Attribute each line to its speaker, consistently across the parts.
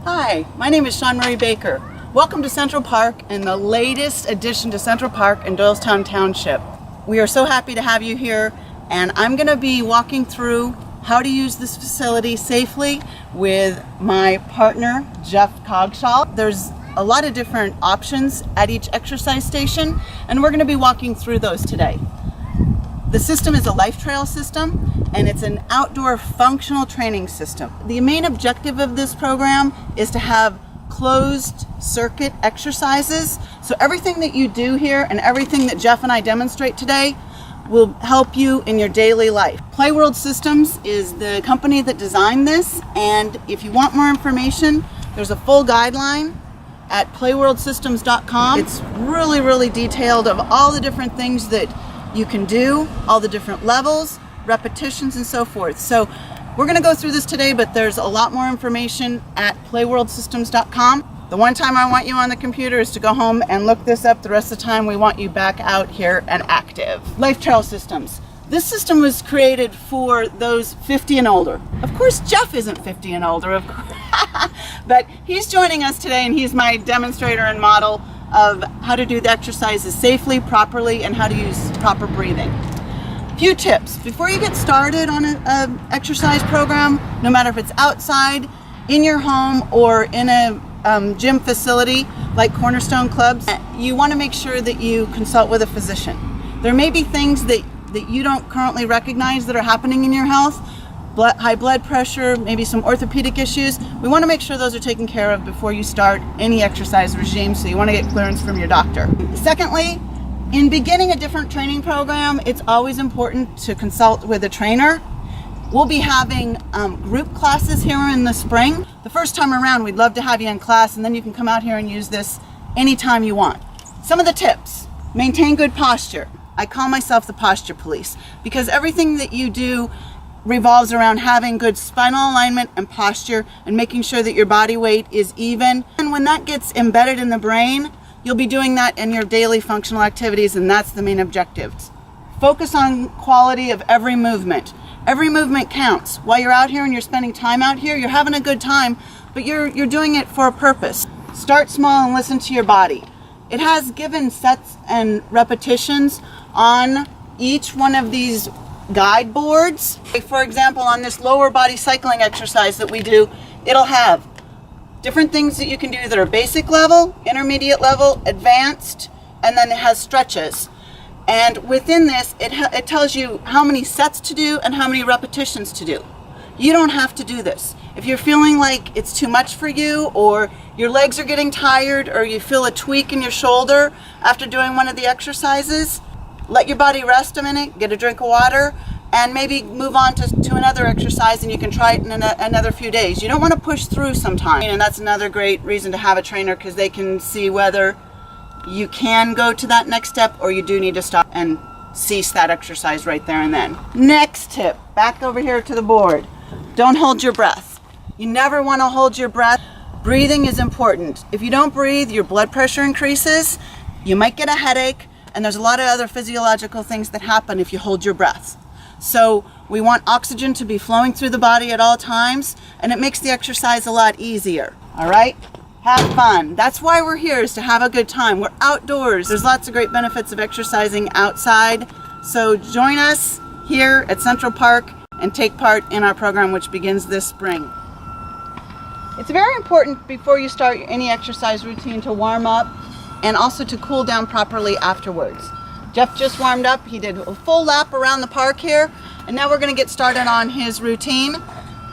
Speaker 1: Hi, my name is Shawn Marie Baker. Welcome to Central Park and the latest addition to Central Park in Doylestown Township. We are so happy to have you here, and I'm going to be walking through how to use this facility safely with my partner, Jeff Cogshaw. There's a lot of different options at each exercise station, and we're going to be walking through those today. The system is a LifeTrail system, and it's an outdoor functional training system. The main objective of this program is to have closed circuit exercises. So everything that you do here and everything that Jeff and I demonstrate today will help you in your daily life. Playworld Systems is the company that designed this, and if you want more information, there's a full guideline at playworldsystems.com. It's really detailed of all the different things that you can do, all the different levels, repetitions, and so forth. So we're going to go through this today, but there's a lot more information at playworldsystems.com. The one time I want you on the computer is to go home and look this up. The rest of the time we want you back out here and active. LifeTrail Systems. This system was created for those 50 and older. Of course, Jeff isn't 50 and older, of course. But he's joining us today, and he's my demonstrator and model of how to do the exercises safely, properly, and how to use proper breathing. Few tips before you get started on an exercise program, no matter if it's outside, in your home, or in a gym facility like Cornerstone clubs. You want to make sure that you consult with a physician. There may be things that you don't currently recognize that are happening in your health, high blood pressure, maybe some orthopedic issues. We want to make sure those are taken care of before you start any exercise regime, so you want to get clearance from your doctor. Secondly, in beginning a different training program, it's always important to consult with a trainer. We'll be having group classes here in the spring. The first time around, we'd love to have you in class, and then you can come out here and use this anytime you want. Some of the tips: maintain good posture. I call myself the posture police because everything that you do revolves around having good spinal alignment and posture and making sure that your body weight is even. And when that gets embedded in the brain, you'll be doing that in your daily functional activities, and that's the main objective. Focus on quality of every movement. Every movement counts. While you're out here and you're spending time out here, you're having a good time, but you're doing it for a purpose. Start small and listen to your body. It has given sets and repetitions on each one of these guide boards. For example, on this lower body cycling exercise that we do, it'll have different things that you can do that are basic level, intermediate level, advanced, and then it has stretches. And within this, it tells you how many sets to do and how many repetitions to do. You don't have to do this. If you're feeling like it's too much for you, or your legs are getting tired, or you feel a tweak in your shoulder after doing one of the exercises, let your body rest a minute, get a drink of water, and maybe move on to another exercise, and you can try it in another few days. You don't want to push through sometimes. And that's another great reason to have a trainer, because they can see whether you can go to that next step or you do need to stop and cease that exercise right there and then. Next tip, back over here to the board. Don't hold your breath. You never want to hold your breath. Breathing is important. If you don't breathe, your blood pressure increases, you might get a headache, and there's a lot of other physiological things that happen if you hold your breath. So we want oxygen to be flowing through the body at all times, and it makes the exercise a lot easier. All right? Have fun. That's why we're here, is to have a good time. We're outdoors. There's lots of great benefits of exercising outside. So join us here at Central Park and take part in our program, which begins this spring. It's very important before you start any exercise routine to warm up, and also to cool down properly afterwards. Jeff just warmed up. He did a full lap around the park here, and now we're going to get started on his routine.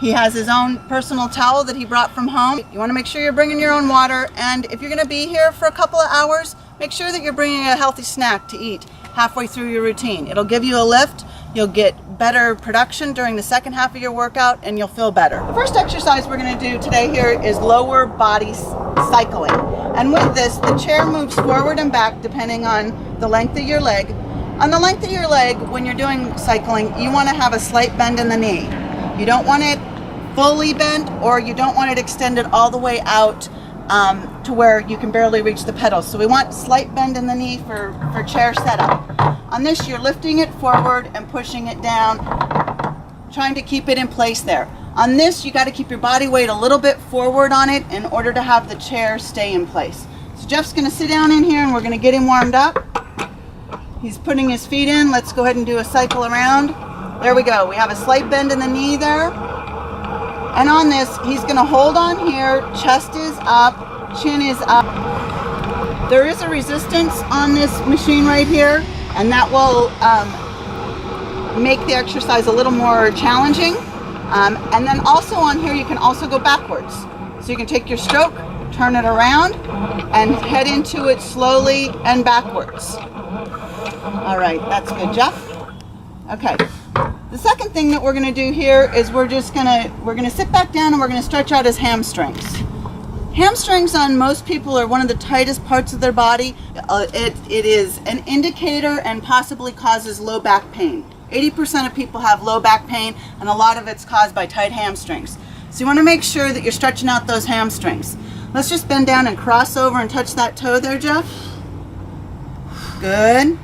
Speaker 1: He has his own personal towel that he brought from home. You want to make sure you're bringing your own water, and if you're going to be here for a couple of hours, make sure that you're bringing a healthy snack to eat halfway through your routine. It'll give you a lift. You'll get better production during the second half of your workout, and you'll feel better. The first exercise we're going to do today here is lower body cycling. And with this, the chair moves forward and back depending on the length of your leg. On the length of your leg, when you're doing cycling, you want to have a slight bend in the knee. You don't want it fully bent, or you don't want it extended all the way out to where you can barely reach the pedals. So we want slight bend in the knee for chair setup. On this, you're lifting it forward and pushing it down, trying to keep it in place there. On this, you got to keep your body weight a little bit forward on it in order to have the chair stay in place. So Jeff's going to sit down in here and we're going to get him warmed up. He's putting his feet in. Let's go ahead and do a cycle around. There we go. We have a slight bend in the knee there. And on this, he's going to hold on here. Chest is up, chin is up. There is a resistance on this machine right here, and that will make the exercise a little more challenging. And then also on here, you can also go backwards. So you can take your stroke, turn it around, and head into it slowly and backwards. All right, that's good, Jeff. Okay. The second thing that we're going to do here is we're going to sit back down and we're going to stretch out his hamstrings. Hamstrings on most people are one of the tightest parts of their body. It is an indicator and possibly causes low back pain. 80% of people have low back pain, and a lot of it's caused by tight hamstrings. So you want to make sure that you're stretching out those hamstrings. Let's just bend down and cross over and touch that toe there, Jeff. Good.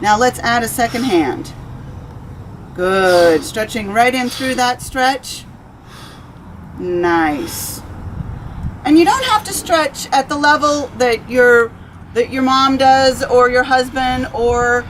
Speaker 1: Now let's add a second hand. Good. Stretching right in through that stretch. Nice. And you don't have to stretch at the level that your mom does, or your husband, or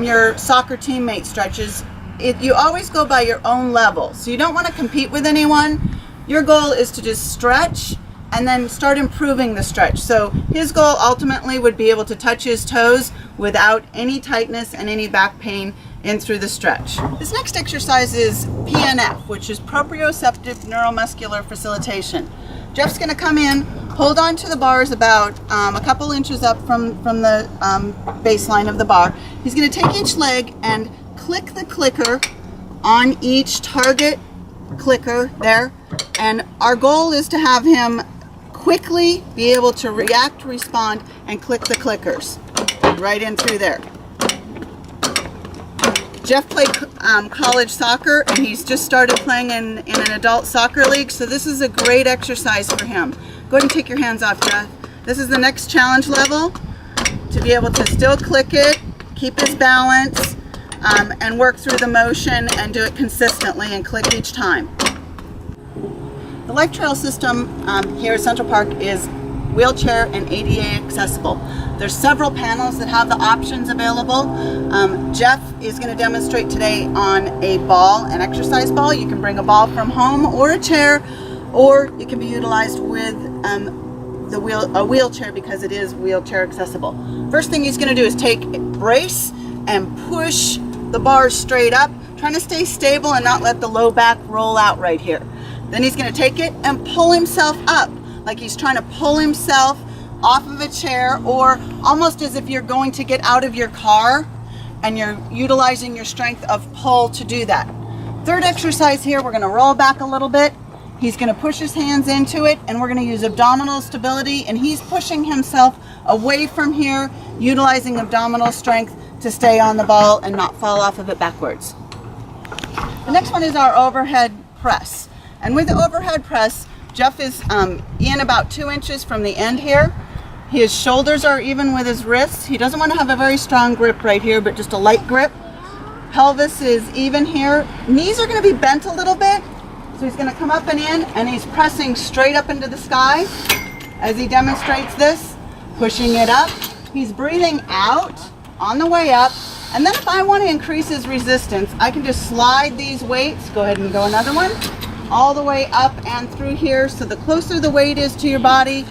Speaker 1: your soccer teammate stretches. You always go by your own level. So you don't want to compete with anyone. Your goal is to just stretch and then start improving the stretch. So his goal ultimately would be able to touch his toes without any tightness and any back pain in through the stretch. This next exercise is PNF, which is proprioceptive neuromuscular facilitation. Jeff's going to come in, hold on to the bars about a couple inches up from the baseline of the bar. He's going to take each leg and click the clicker on each target clicker there. And our goal is to have him quickly be able to react, respond, and click the clickers right in through there. Jeff played college soccer, and he's just started playing in an adult soccer league, so this is a great exercise for him. Go ahead and take your hands off, Jeff. This is the next challenge level, to be able to still click it, keep his balance, and work through the motion and do it consistently and click each time. The LifeTrail system here at Central Park is wheelchair and ADA accessible. There's several panels that have the options available. Jeff is going to demonstrate today on a ball, an exercise ball. You can bring a ball from home or a chair, or it can be utilized with a wheelchair because it is wheelchair accessible. First thing he's going to do is take a brace and push the bars straight up, trying to stay stable and not let the low back roll out right here. Then he's going to take it and pull himself up, like he's trying to pull himself off of a chair, or almost as if you're going to get out of your car and you're utilizing your strength of pull to do that. Third exercise here, we're going to roll back a little bit. He's going to push his hands into it, and we're going to use abdominal stability, and he's pushing himself away from here, utilizing abdominal strength to stay on the ball and not fall off of it backwards. The next one is our overhead press. And with the overhead press, Jeff is in about 2 inches from the end here. His shoulders are even with his wrists. He doesn't want to have a very strong grip right here, but just a light grip. Pelvis is even here. Knees are going to be bent a little bit. So he's going to come up and in, and he's pressing straight up into the sky as he demonstrates this, pushing it up. He's breathing out on the way up. And then if I want to increase his resistance, I can just slide these weights. Go ahead and go another one. All the way up and through here. So the closer the weight is to your body,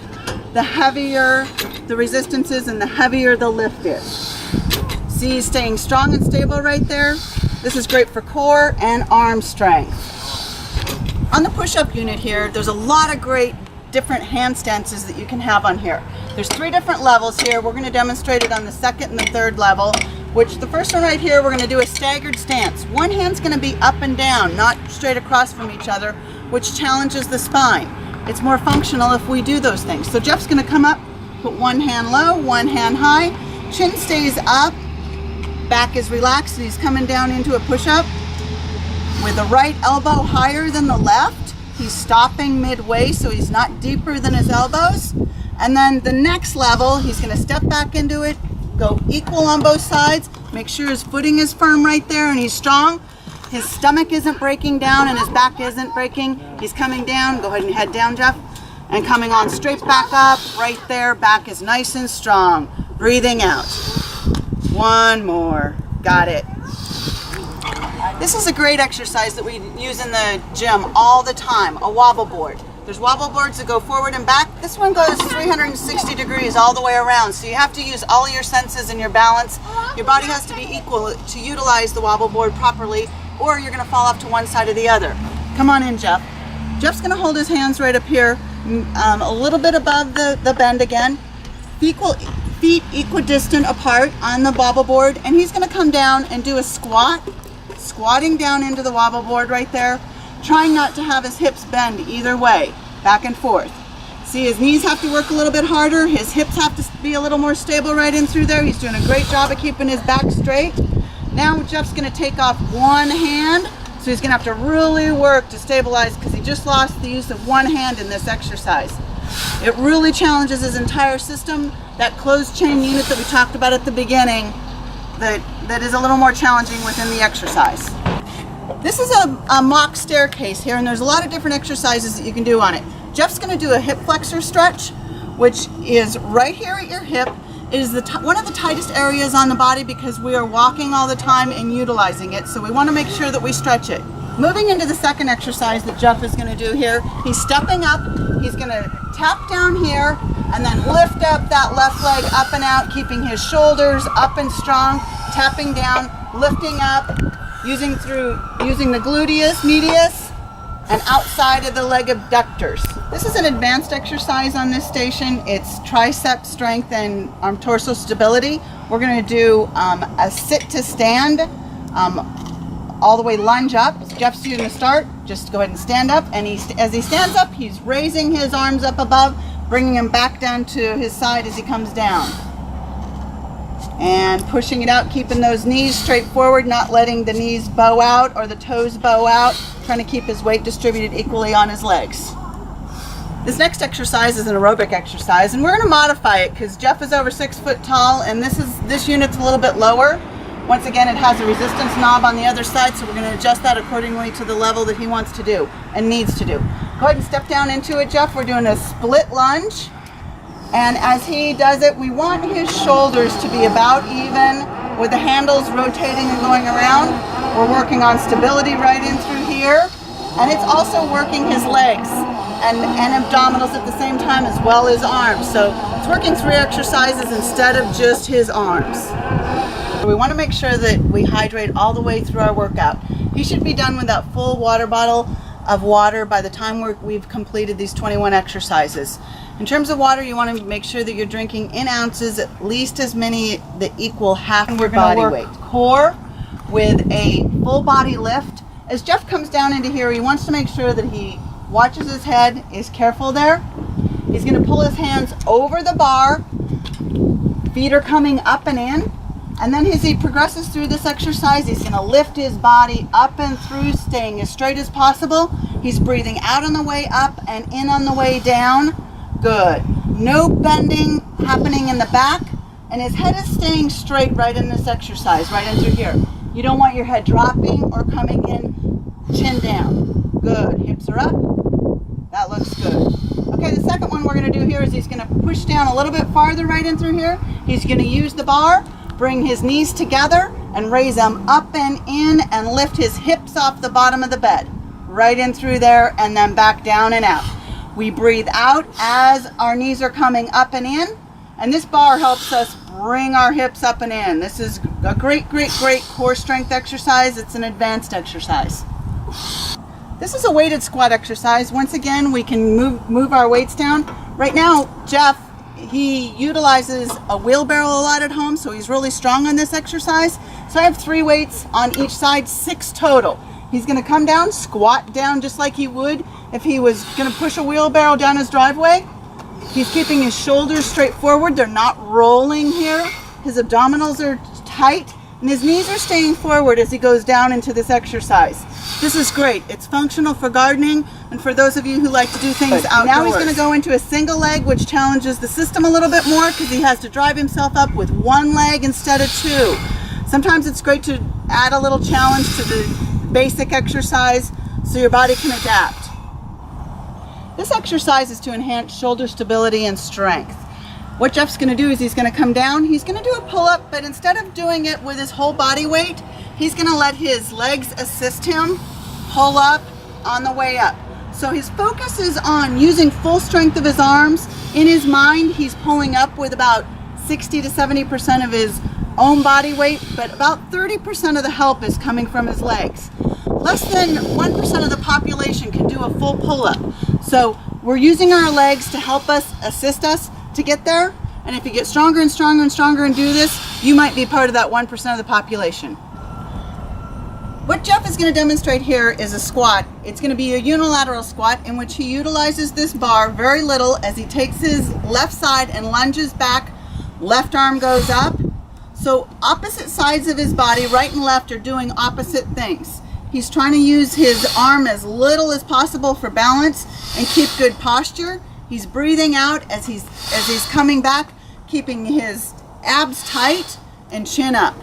Speaker 1: the heavier the resistance is and the heavier the lift is. See, he's staying strong and stable right there. This is great for core and arm strength. On the push-up unit here, there's a lot of great different hand stances that you can have on here. There's 3 different levels here. We're going to demonstrate it on the second and the third level, which the first one right here, we're going to do a staggered stance. One hand's going to be up and down, not straight across from each other, which challenges the spine. It's more functional if we do those things. So Jeff's going to come up, put one hand low, one hand high, chin stays up, back is relaxed, and he's coming down into a push-up. With the right elbow higher than the left, he's stopping midway, so he's not deeper than his elbows. And then the next level, he's going to step back into it, go equal on both sides, make sure his footing is firm right there and he's strong. His stomach isn't breaking down and his back isn't breaking. He's coming down. Go ahead and head down, Jeff. And coming on straight back up, right there. Back is nice and strong. Breathing out. One more. Got it. This is a great exercise that we use in the gym all the time, a wobble board. There's wobble boards that go forward and back. This one goes 360 degrees all the way around, so you have to use all your senses and your balance. Your body has to be equal to utilize the wobble board properly, or you're gonna fall off to one side or the other. Come on in, Jeff. Jeff's gonna hold his hands right up here, a little bit above the bend again. Feet equidistant apart on the wobble board, and he's gonna come down and do a squat, squatting down into the wobble board right there, trying not to have his hips bend either way, back and forth. See, his knees have to work a little bit harder, his hips have to be a little more stable right in through there. He's doing a great job of keeping his back straight. Now Jeff's gonna take off one hand, so he's gonna have to really work to stabilize because he just lost the use of one hand in this exercise. It really challenges his entire system. That closed chain unit that we talked about at the beginning, that is a little more challenging within the exercise. This is a mock staircase here, and there's a lot of different exercises that you can do on it. Jeff's gonna do a hip flexor stretch, which is right here at your hip. It is one of the tightest areas on the body because we are walking all the time and utilizing it, so we wanna make sure that we stretch it. Moving into the second exercise that Jeff is gonna do here, he's stepping up, he's gonna tap down here, and then lift up that left leg up and out, keeping his shoulders up and strong, tapping down, lifting up, using the gluteus medius and outside of the leg abductors. This is an advanced exercise on this station. It's tricep strength and arm torso stability. We're gonna do a sit to stand, all the way lunge up. Jeff's doing the start. Just go ahead and stand up, and as he stands up, he's raising his arms up above, bringing him back down to his side as he comes down. And pushing it out, keeping those knees straight forward, not letting the knees bow out or the toes bow out, trying to keep his weight distributed equally on his legs. This next exercise is an aerobic exercise, and we're going to modify it because Jeff is over 6 foot tall, and this unit's a little bit lower. Once again, it has a resistance knob on the other side, so we're going to adjust that accordingly to the level that he wants to do and needs to do. Go ahead and step down into it, Jeff. We're doing a split lunge. And as he does it, we want his shoulders to be about even with the handles rotating and going around. We're working on stability right in through here. And it's also working his legs and abdominals at the same time, as well as arms. So it's working 3 exercises instead of just his arms. We want to make sure that we hydrate all the way through our workout. He should be done with that full water bottle of water by the time we've completed these 21 exercises. In terms of water, you want to make sure that you're drinking in ounces, at least as many that equal half your body weight. Core with a full body lift. As Jeff comes down into here, he wants to make sure that he watches his head, is careful there. He's going to pull his hands over the bar. Feet are coming up and in. And then as he progresses through this exercise, he's going to lift his body up and through, staying as straight as possible. He's breathing out on the way up and in on the way down. Good. No bending happening in the back, and his head is staying straight right in this exercise, right in through here. You don't want your head dropping or coming in chin down. Good. Hips are up. That looks good. Okay, the second one we're going to do here is he's going to push down a little bit farther right in through here. He's going to use the bar, bring his knees together and raise them up and in and lift his hips off the bottom of the bed. Right in through there and then back down and out. We breathe out as our knees are coming up and in, and this bar helps us bring our hips up and in. This is a great, great, great core strength exercise. It's an advanced exercise. This is a weighted squat exercise. Once again, we can move our weights down. Right now, Jeff, he utilizes a wheelbarrow a lot at home, so he's really strong on this exercise. So I have 3 weights on each side, 6 total. He's going to come down, squat down just like he would if he was going to push a wheelbarrow down his driveway. He's keeping his shoulders straight forward. They're not rolling here. His abdominals are tight, and his knees are staying forward as he goes down into this exercise. This is great. It's functional for gardening and for those of you who like to do things outdoors. Now he's going to go into a single leg, which challenges the system a little bit more because he has to drive himself up with 1 leg instead of 2. Sometimes it's great to add a little challenge to the basic exercise so your body can adapt. This exercise is to enhance shoulder stability and strength. What Jeff's going to do is he's going to come down, he's going to do a pull-up, but instead of doing it with his whole body weight, he's going to let his legs assist him pull up on the way up. So his focus is on using full strength of his arms. In his mind, he's pulling up with about 60 to 70% of his own body weight, but about 30% of the help is coming from his legs. Less than 1% of the population can do a full pull-up. So we're using our legs to help us, assist us to get there. And if you get stronger and stronger and stronger and do this, you might be part of that 1% of the population. What Jeff is going to demonstrate here is a squat. It's going to be a unilateral squat in which he utilizes this bar very little as he takes his left side and lunges back. Left arm goes up. So opposite sides of his body, right and left, are doing opposite things. He's trying to use his arm as little as possible for balance and keep good posture. He's breathing out as he's coming back, keeping his abs tight and chin up.